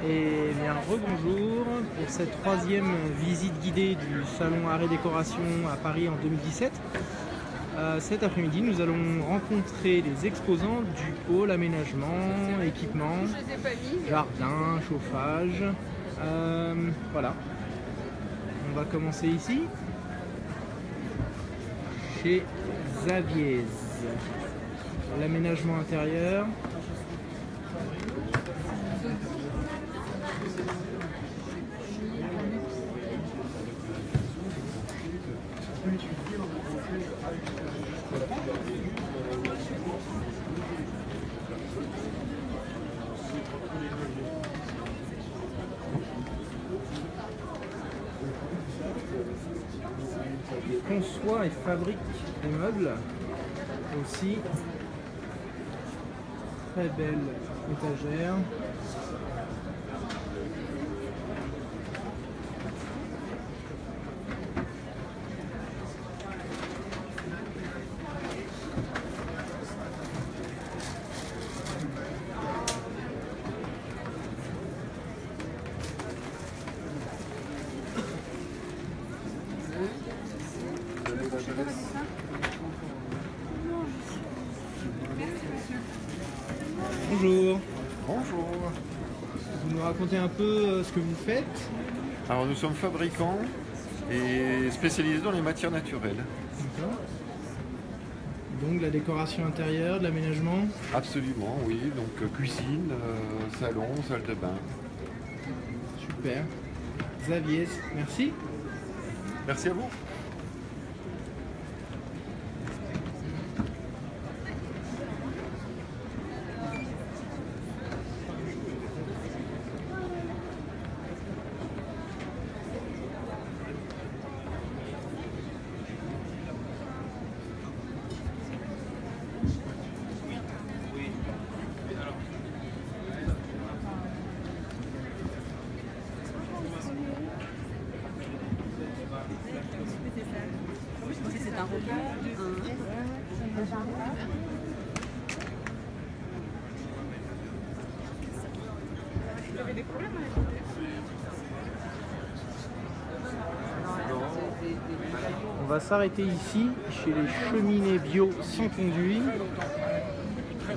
Et bien rebonjour pour cette troisième visite guidée du salon Art et Décoration à Paris en 2017. Cet après-midi, nous allons rencontrer les exposants du pôle aménagement, équipement, jardin, chauffage. Voilà. On va commencer ici, chez Xaviez. L'aménagement intérieur. Il conçoit et fabrique des meubles aussi. Très belle étagère. Bonjour. Bonjour. Vous nous racontez un peu ce que vous faites? Alors nous sommes fabricants et spécialisés dans les matières naturelles. D'accord. Donc la décoration intérieure, de l'aménagement? Absolument, oui. Donc cuisine, salon, salle de bain. Super. Xaviez, merci. Merci à vous. C'est un repas. Vous avez des problèmes avec On va s'arrêter ici, chez les cheminées bio sans conduit.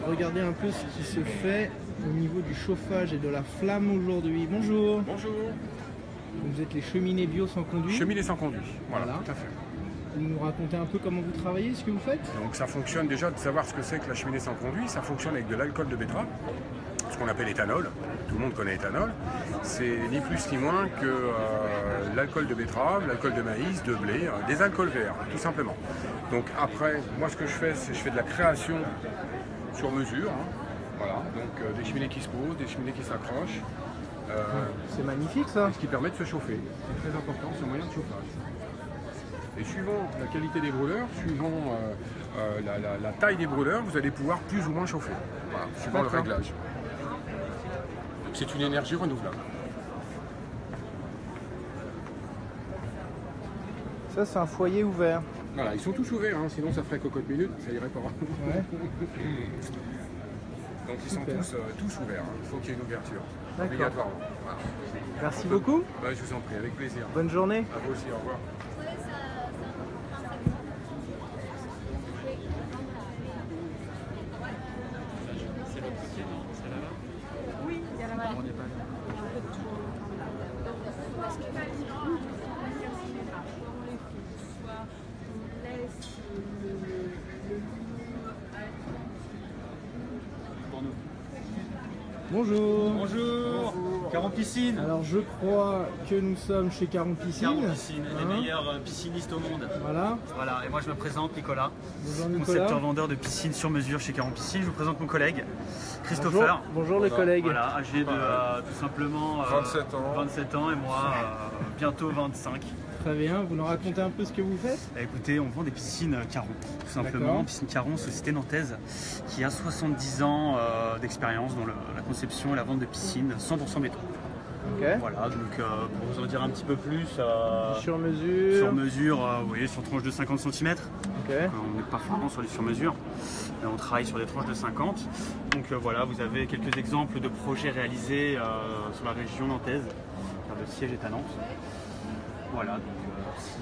Regardez un peu ce qui se fait au niveau du chauffage et de la flamme aujourd'hui. Bonjour. Bonjour. Vous êtes les cheminées bio sans conduit. Cheminée sans conduit, voilà, Voilà. tout à fait. Vous nous racontez un peu comment vous travaillez, ce que vous faites? Donc ça fonctionne déjà de savoir ce que c'est que la cheminée sans conduit. Ça fonctionne avec de l'alcool de betterave, ce qu'on appelle éthanol. Tout le monde connaît éthanol. C'est ni plus ni moins que l'alcool de betterave, l'alcool de maïs, de blé, des alcools verts, tout simplement. Donc après, moi ce que je fais, c'est que je fais de la création sur mesure. Voilà, donc des cheminées qui se posent, des cheminées qui s'accrochent. C'est magnifique ça. Ce qui permet de se chauffer. C'est très important, c'est un moyen de chauffage. Et suivant la qualité des brûleurs, suivant la taille des brûleurs, vous allez pouvoir plus ou moins chauffer. Voilà, suivant le réglage. C'est une énergie renouvelable. Ça, c'est un foyer ouvert. Voilà, ils sont tous ouverts, hein, sinon ça ferait cocotte minute, ça irait pas. Ouais. Donc ils sont tous ouverts, hein. Il faut qu'il y ait une ouverture. Obligatoirement. Voilà. Merci beaucoup. Bah, je vous en prie, avec plaisir. Bonne journée. À vous aussi, au revoir. Oui, il y a là-bas. Bonjour. Bonjour, Caron Piscine. Alors je crois que nous sommes chez Caron Piscine. Caron Piscine, les Hein, meilleurs piscinistes au monde. Voilà. Voilà, et moi je me présente Nicolas, Bonjour Nicolas. concepteur vendeur de piscines sur mesure chez Caron Piscine. Je vous présente mon collègue Christopher. Bonjour les collègues. Voilà, âgé de tout simplement 27 ans et moi bientôt 25. Très bien, vous nous racontez un peu ce que vous faites? Écoutez, on vend des piscines Caron, tout simplement. D'accord. Piscine Caron, société nantaise qui a 70 ans d'expérience dans la conception et la vente de piscines 100% béton. Ok. Voilà, donc pour vous en dire un petit peu plus, Sur mesure. sur mesure, vous voyez, sur tranche de 50 cm. Ok. On n'est pas vraiment sur les sur-mesure. On travaille sur des tranches de 50. Donc voilà, vous avez quelques exemples de projets réalisés sur la région nantaise, car le siège est à Nantes. Voilà, donc si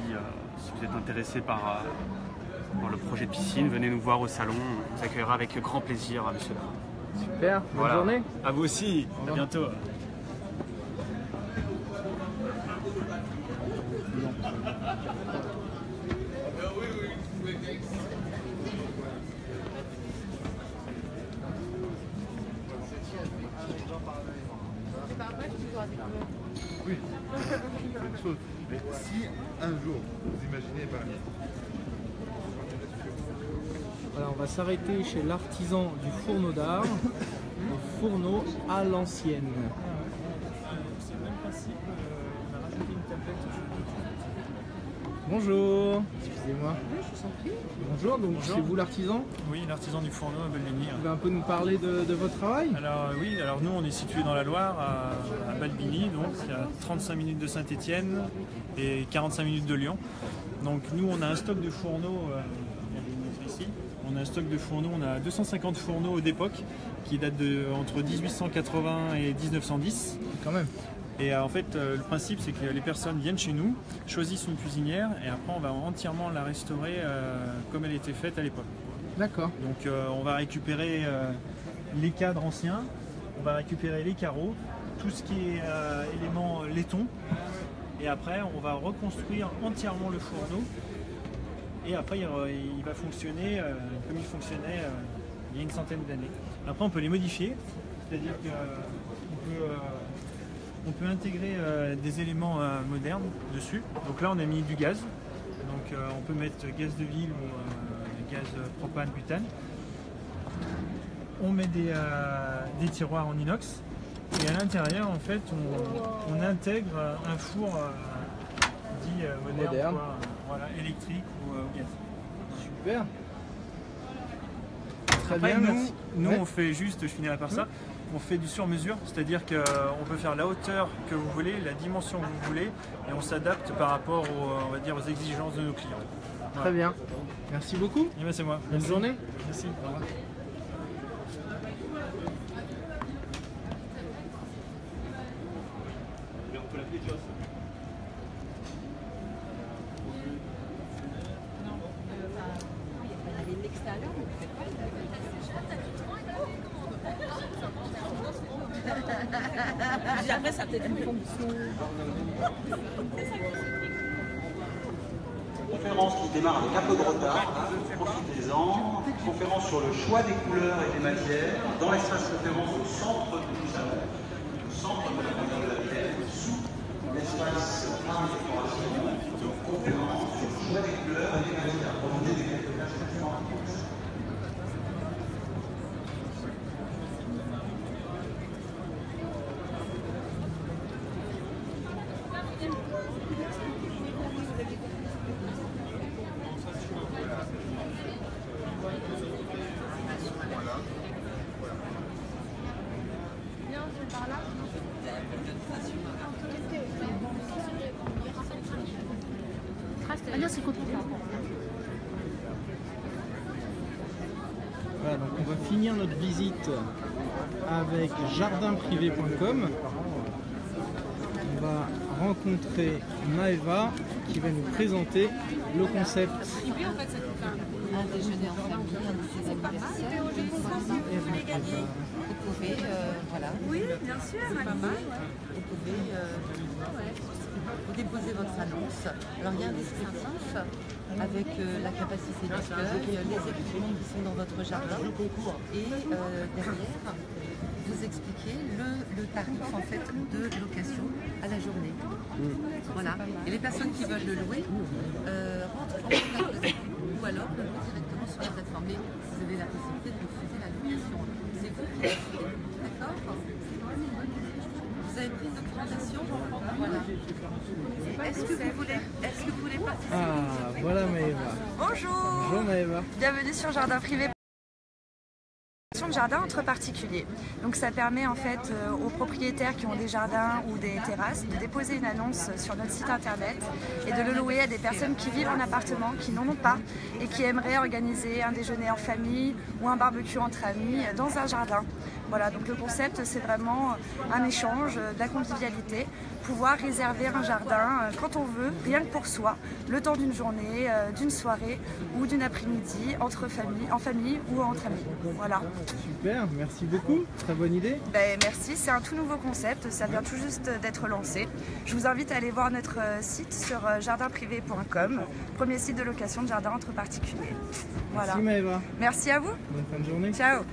vous êtes intéressé par le projet piscine, venez nous voir au salon, on vous accueillera avec grand plaisir, monsieur. Super, bonne journée. À vous aussi, à bientôt. Oui, quelque chose. Mais si un jour, vous imaginez pas. Voilà, on va s'arrêter chez l'artisan du fourneau d'art, le fourneau à l'ancienne. C'est le même principe, on a rajouté une tablette. Bonjour, excusez-moi. Oui, je vous en prie. Bonjour, donc c'est vous l'artisan? Oui, l'artisan du fourneau à Balbigny. Vous pouvez un peu nous parler de votre travail? Alors oui, alors nous on est situé dans la Loire à Balbigny, donc il y a 35 minutes de Saint-Étienne et 45 minutes de Lyon. Donc nous on a un stock de fourneaux, ici. On a un stock de fourneaux, on a 250 fourneaux d'époque qui datent entre 1880 et 1910. Quand même. Et en fait, le principe, c'est que les personnes viennent chez nous, choisissent une cuisinière et après, on va entièrement la restaurer comme elle était faite à l'époque. D'accord. Donc, on va récupérer les cadres anciens, on va récupérer les carreaux, tout ce qui est éléments laiton. Et après, on va reconstruire entièrement le fourneau. Et après, il va fonctionner comme il fonctionnait il y a une centaine d'années. Après, on peut les modifier, c'est-à-dire qu'on peut intégrer des éléments modernes dessus. Donc là, on a mis du gaz. Donc on peut mettre gaz de ville ou gaz propane, butane. On met des tiroirs en inox. Et à l'intérieur, en fait, on intègre un four dit moderne. Quoi, voilà, électrique ou gaz. Super. Très Après, bien, merci. Nous Ouais. on fait juste, je finirai par ça, on fait du sur-mesure, c'est-à-dire qu'on peut faire la hauteur que vous voulez, la dimension que vous voulez, et on s'adapte par rapport on va dire, aux exigences de nos clients. Voilà. Très bien. Merci beaucoup. Et ben, c'est moi. Bonne Merci. journée. Merci. Au revoir. Il y a l'extérieur, mais vous faites pas le après, ça a peut-être une fonction. Conférence qui démarre avec un peu de retard, profitez-en. Conférence sur le choix des couleurs et des matières dans l'espace référence au centre du salon, au centre de la couleur de la bière, sous l'espace art et décoration. Donc conférence sur le choix des couleurs et des matières. Profitez des quelques places référentes. Voilà, donc on va finir notre visite avec jardinprivé.com. On va rencontrer Maëva qui va nous présenter le concept. Un déjeuner en famille, un de ses anniversaires, vous pouvez, voilà. Oui, bien sûr. Vous pouvez déposer votre annonce. Alors il y a un descriptif avec la capacité d'accueil, les équipements qui sont dans votre jardin et derrière vous expliquez le tarif en fait de location à la journée. Voilà. Et les personnes qui veulent le louer rentrent en contact avec vous ou alors le louent directement sur la plateforme. Mais vous avez la possibilité de refuser la location. C'est vous qui décidez. D'accord ? Vous avez pris une documentation. Voilà. Est-ce que vous voulez participer? Ah, voilà Maëva. Bonjour. Bonjour Maëva. Bienvenue sur Jardin Privé. location de jardin entre particuliers. Donc ça permet en fait aux propriétaires qui ont des jardins ou des terrasses de déposer une annonce sur notre site internet et de le louer à des personnes qui vivent en appartement, qui n'en ont pas et qui aimeraient organiser un déjeuner en famille ou un barbecue entre amis dans un jardin. Voilà, donc le concept c'est vraiment un échange, de la convivialité, pouvoir réserver un jardin quand on veut, rien que pour soi, le temps d'une journée, d'une soirée ou d'une après-midi en famille ou entre amis. Voilà. Super, merci beaucoup, très bonne idée. Ben, merci, c'est un tout nouveau concept, ça vient tout juste d'être lancé. Je vous invite à aller voir notre site sur jardinprivé.com, premier site de location de jardin entre particuliers. Voilà. Merci Maëva. Merci à vous. Bonne fin de journée. Ciao.